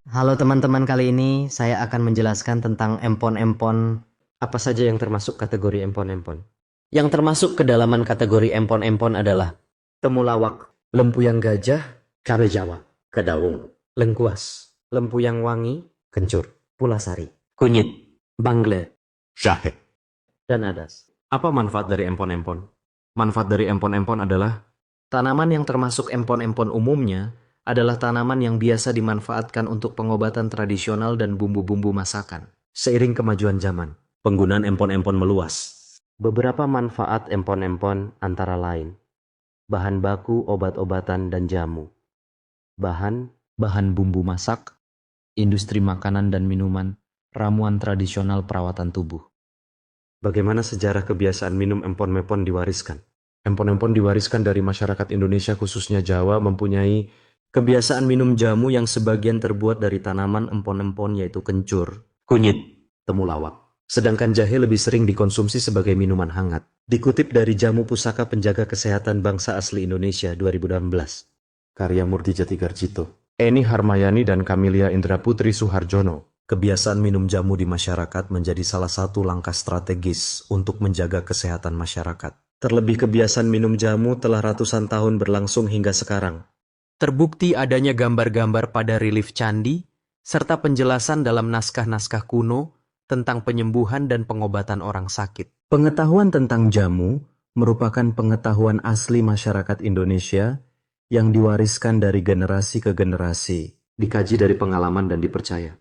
Halo teman-teman, kali ini saya akan menjelaskan tentang empon-empon. Apa saja yang termasuk kategori empon-empon? Yang termasuk kedalaman kategori empon-empon adalah temulawak, lempuyang gajah, cabai jawa, kedaung, lengkuas, lempuyang wangi, kencur, pulasari, kunyit, bangle, Jahe. dan adas. Apa manfaat dari empon-empon? Manfaat dari empon-empon adalah tanaman yang termasuk empon-empon umumnya adalah tanaman yang biasa dimanfaatkan untuk pengobatan tradisional dan bumbu-bumbu masakan. Seiring kemajuan zaman, penggunaan empon-empon meluas. Beberapa manfaat empon-empon antara lain: bahan baku obat-obatan dan jamu, bahan bumbu masak, industri makanan dan minuman, ramuan tradisional perawatan tubuh. Bagaimana sejarah kebiasaan minum empon-empon diwariskan? Empon-empon diwariskan dari masyarakat Indonesia khususnya Jawa mempunyai kebiasaan minum jamu yang sebagian terbuat dari tanaman empon-empon yaitu kencur, kunyit, temulawak. Sedangkan jahe lebih sering dikonsumsi sebagai minuman hangat. Dikutip dari Jamu Pusaka Penjaga Kesehatan Bangsa Asli Indonesia 2016. Karya Murti Jatigarjito, Eni Harmayani dan Kamilia Indra Putri Suharjono. Kebiasaan minum jamu di masyarakat menjadi salah satu langkah strategis untuk menjaga kesehatan masyarakat. Terlebih kebiasaan minum jamu telah ratusan tahun berlangsung hingga sekarang. Terbukti adanya gambar-gambar pada relief candi, serta penjelasan dalam naskah-naskah kuno tentang penyembuhan dan pengobatan orang sakit. Pengetahuan tentang jamu merupakan pengetahuan asli masyarakat Indonesia yang diwariskan dari generasi ke generasi, dikaji dari pengalaman dan dipercaya.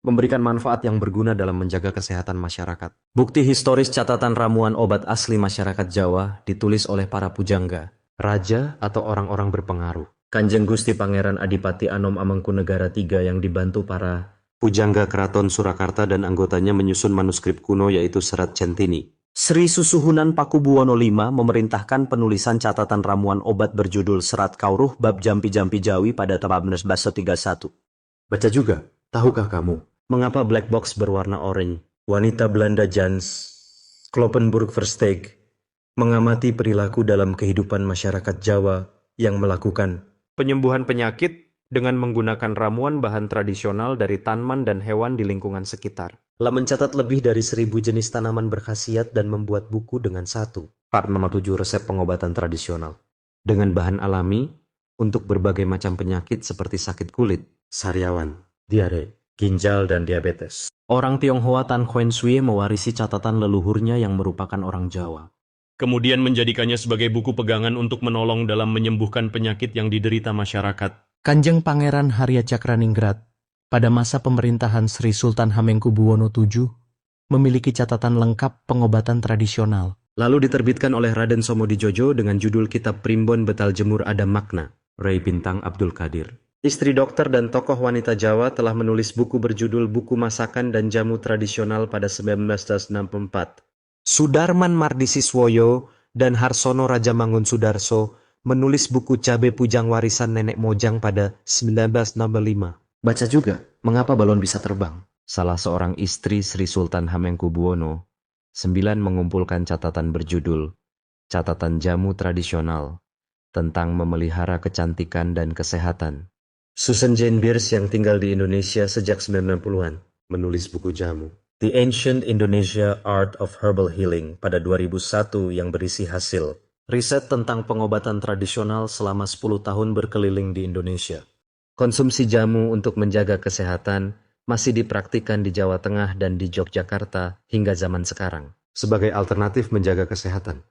Memberikan manfaat yang berguna dalam menjaga kesehatan masyarakat. Bukti historis catatan ramuan obat asli masyarakat Jawa ditulis oleh para pujangga, raja atau orang-orang berpengaruh. Kanjeng Gusti Pangeran Adipati Anom Amangkunegara III yang dibantu para pujangga Keraton Surakarta dan anggotanya menyusun manuskrip kuno yaitu Serat Centini. Sri Susuhunan Pakubuwono V memerintahkan penulisan catatan ramuan obat berjudul Serat Kauruh Bab Jampi-Jampi Jawi pada tahun 1931. Baca juga, tahukah kamu mengapa black box berwarna oranye? Wanita Belanda Jans Kloppenburg Versteeg mengamati perilaku dalam kehidupan masyarakat Jawa yang melakukan penyembuhan penyakit dengan menggunakan ramuan bahan tradisional dari tanaman dan hewan di lingkungan sekitar. Telah mencatat lebih dari 1.000 jenis tanaman berkhasiat dan membuat buku dengan 407 resep pengobatan tradisional dengan bahan alami untuk berbagai macam penyakit seperti sakit kulit, sariawan, diare, ginjal, dan diabetes. Orang Tionghoa Tan Huen Sui mewarisi catatan leluhurnya yang merupakan orang Jawa. Kemudian menjadikannya sebagai buku pegangan untuk menolong dalam menyembuhkan penyakit yang diderita masyarakat. Kanjeng Pangeran Harya Cakraningrat pada masa pemerintahan Sri Sultan Hamengkubuwono VII memiliki catatan lengkap pengobatan tradisional. Lalu diterbitkan oleh Raden Somodidjojo dengan judul Kitab Primbon Betal Jemur Ada Makna, Ray Bintang Abdul Qadir. Istri dokter dan tokoh wanita Jawa telah menulis buku berjudul Buku Masakan dan Jamu Tradisional pada 1964. Sudarman Mardisiswoyo dan Harsono Rajamangun Sudarso menulis buku Cabe Pujang Warisan Nenek Mojang pada 1965. Baca juga, mengapa balon bisa terbang? Salah seorang istri Sri Sultan Hamengkubuwono IX mengumpulkan catatan berjudul Catatan Jamu Tradisional tentang memelihara kecantikan dan kesehatan. Susan Jane Bierce yang tinggal di Indonesia sejak 90-an menulis buku jamu The Ancient Indonesia Art of Herbal Healing pada 2001 yang berisi hasil riset tentang pengobatan tradisional selama 10 tahun berkeliling di Indonesia. Konsumsi jamu untuk menjaga kesehatan masih dipraktikkan di Jawa Tengah dan di Yogyakarta hingga zaman sekarang sebagai alternatif menjaga kesehatan.